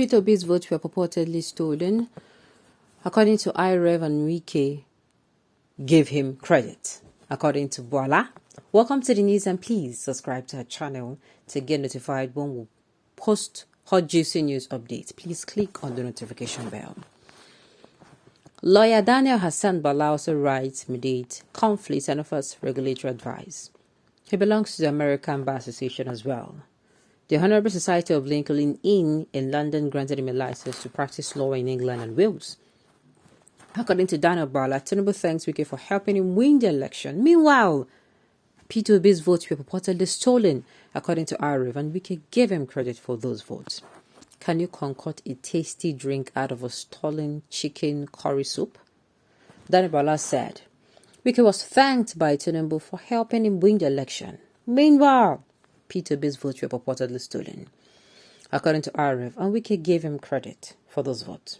Peter Obi's votes were purportedly stolen. According to IREV, and Wike gave him credit. According to Bola. Welcome to the news, and please subscribe to our channel to get notified when we post hot juicy news updates. Please click on the notification bell. Lawyer Daniel Hassan Bala also writes, mediate conflicts and offers regulatory advice. He belongs to the American Bar Association as well. The Honourable Society of Lincoln Inn in London granted him a license to practice law in England and Wales. According to Daniel Bala, Tinubu thanks Wike for helping him win the election. Meanwhile, Peter Obi's votes were purportedly stolen, according to Arif, and Wike gave him credit for those votes. Can you concoct a tasty drink out of a stolen chicken curry soup? Daniel Bala said, Wike was thanked by Tinubu for helping him win the election. Meanwhile, Peter Obi's votes were purportedly stolen, according to Arif, and Wike gave him credit for those votes.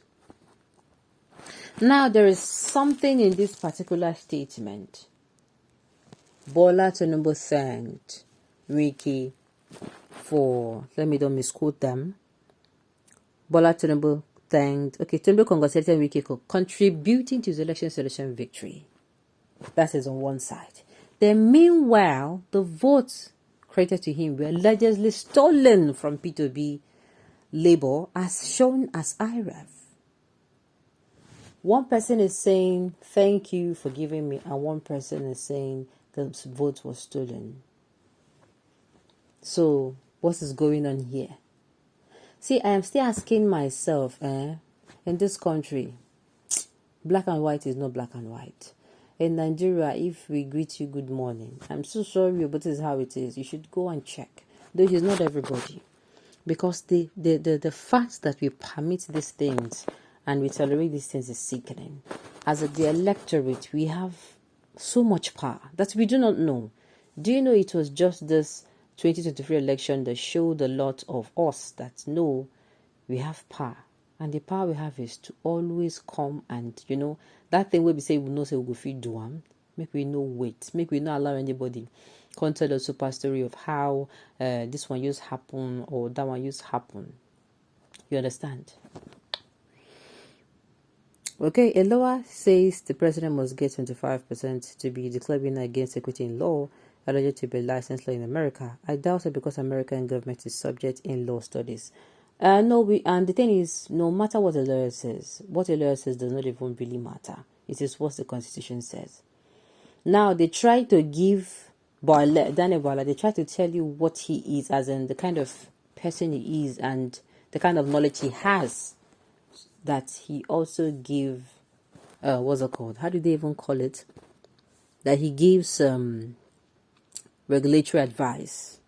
Now, there is something in this particular statement. Bola Tinubu thanked Wike for, let me don't misquote them. Bola Tinubu Tinubu congratulated Wike for contributing to his election selection victory. That is on one side. Then meanwhile, the votes credited to him were allegedly stolen from P2B Labour as shown as IREV. One person is saying, thank you for giving me, and one person is saying the vote was stolen. So, what is going on here? See, I am still asking myself, in this country, black and white is not black and white. In Nigeria, if we greet you good morning, I'm so sorry, but this is how it is. You should go and check. Though it's not everybody. Because the fact that we permit these things and we tolerate these things is sickening. As the electorate, we have so much power that we do not know. Do you know it was just this 2023 election that showed a lot of us that know we have power? And the power we have is to always come and, that thing where we say we know say we go feed do am, make we no wait, make we not allow anybody come tell the super story of how this one used happen or that one used happen. You understand? Okay, a law says the president must get 25% to be declared winner against equity in law, alleged to be licensed law in America. I doubt it because American government is subject in law studies. And the thing is, no matter what a lawyer says does not even really matter. It is what the Constitution says. Now, they try to give Daniel Bola, they try to tell you what he is, as in the kind of person he is and the kind of knowledge he has, that he also give, what's it called? How do they even call it? That he gives regulatory advice.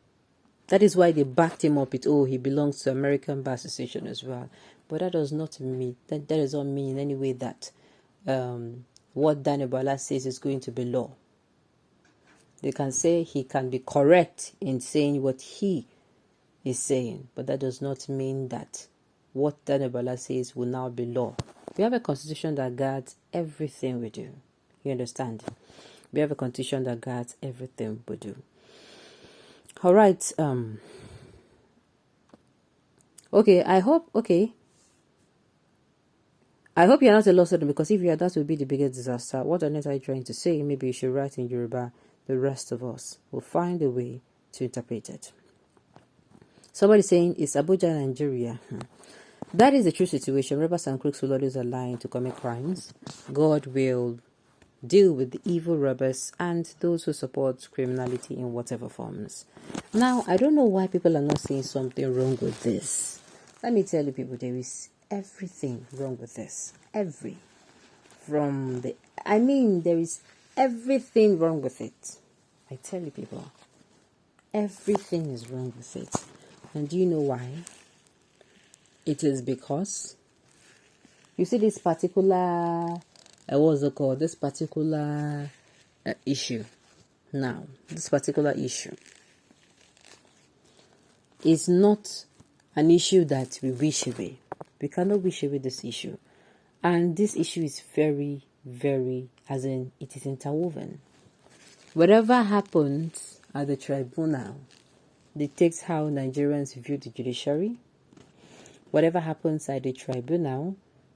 That is why they backed him up with, he belongs to American Bar Association as well. But that does not mean, that does not mean in any way that what Daniel Bola says is going to be law. They can say he can be correct in saying what he is saying, but that does not mean that what Daniel Bola says will now be law. We have a constitution that guards everything we do. You understand? We have a constitution that guards everything we do. All right. I hope you're not a law student, because if you are, that would be the biggest disaster. What on earth are you trying to say? Maybe you should write in Yoruba. The rest of us will find a way to interpret it. Somebody saying it's Abuja, Nigeria. That is the true situation. Robbers and crooks will always align to commit crimes. God will deal with the evil robbers and those who support criminality in whatever forms. Now, I don't know why people are not seeing something wrong with this. Let me tell you people, there is everything wrong with this. There is everything wrong with it. I tell you people, everything is wrong with it. And do you know why? It is because you see this particular issue. Now, this particular issue is not an issue that we wish away. We cannot wish away this issue. And this issue is very, very, it is interwoven. Whatever happens at the tribunal dictates how Nigerians view the judiciary, Whatever happens at the tribunal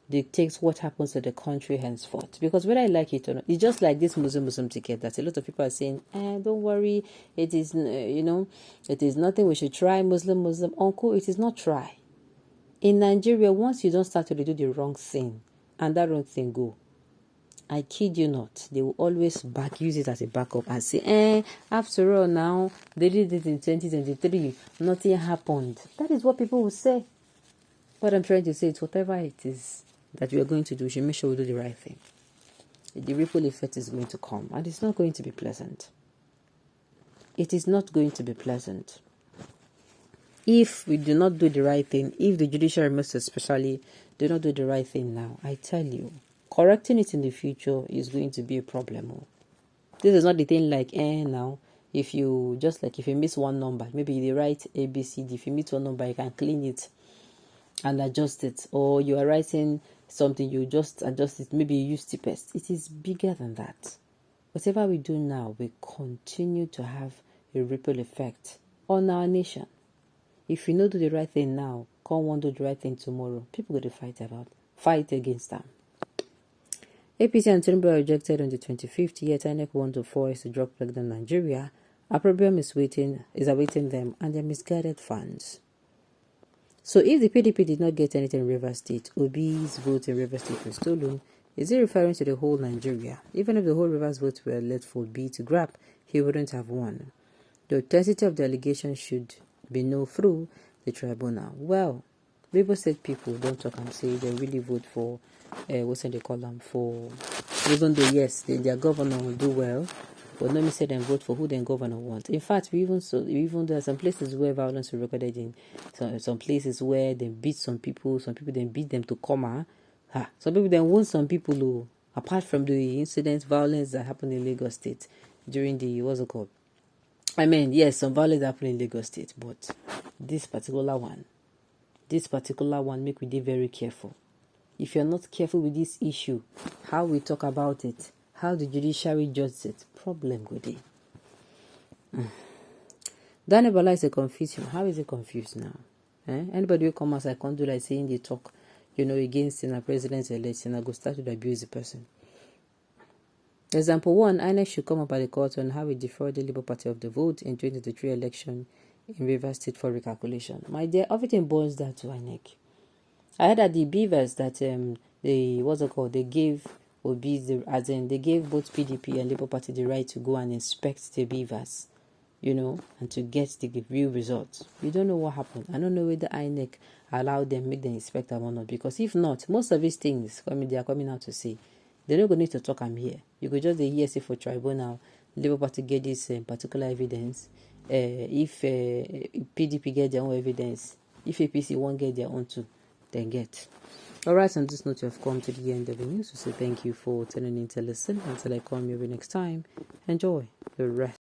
dictates what happens to the country henceforth. Because whether I like it or not, it's just like this Muslim ticket that a lot of people are saying, don't worry, it is, it is nothing we should try, Muslim. Uncle, it is not try. In Nigeria, once you don't start to do the wrong thing, and that wrong thing go, I kid you not, they will always use it as a backup and say, after all now, they did it in 2023, nothing happened. That is what people will say. What I'm trying to say is whatever it is that we are going to do, we should make sure we do the right thing. The ripple effect is going to come, and it's not going to be pleasant. It is not going to be pleasant. If we do not do the right thing, if the judiciary most especially do not do the right thing now, I tell you, correcting it in the future is going to be a problem. This is not the thing like, now, if you miss one number, maybe you write ABCD, if you miss one number, you can clean it and adjust it. Or you are writing something, you just adjust it, maybe you use T-Pest. It is bigger than that. Whatever we do now, we continue to have a ripple effect on our nation. If you don't do the right thing now, can't want to do the right thing tomorrow, people go to fight against them. APC and Tinubu are rejected on the 25th, yet INEC want to force the drug plug in Nigeria. A problem is awaiting them, and their misguided funds. So if the PDP did not get anything in Rivers State, Obi's vote in Rivers State was stolen, is he referring to the whole Nigeria? Even if the whole Rivers vote were left for Obi to grab, he wouldn't have won. The authenticity of the allegation should be known through the tribunal. Well, Rivers State people don't talk and say they really vote for, what's they call them, for, even though yes, their governor will do well, but let me say them vote for who their governor wants. In fact, even there are some places where violence is recorded in, some places where they beat some people then beat them to coma. Some people then wound some people who, apart from the incidents, violence that happened in Lagos State during the, what's it called? Yes, some violence happened in Lagos State, but this particular one, make we be very careful. If you're not careful with this issue, how we talk about it, how the judiciary judges it, problem with it. Daniel Bala is a confusion. How is he confused now? Anybody who come outside can't do like saying they talk, against in a president's election, I go start to abuse the person. Example 1, INEC should come up at the court on how it defrauded the Labour Party of the vote in 2023 election in Rivers State for recalculation. My dear, everything boils down to INEC. I heard that the beavers that they gave Obi, they gave both PDP and Labour Party the right to go and inspect the beavers, and to get the real results. You don't know what happened. I don't know whether INEC allowed them, make them inspect them or not, because if not, most of these things they are coming out to say. They're not going to need to talk them here. You could just hear say for tribunal, Labour Party get this particular evidence. If PDP get their own evidence, if APC won't get their own too, then get. Alright, on this note, you have come to the end of the news. So say thank you for tuning in to listen. Until I come here next time, enjoy the rest.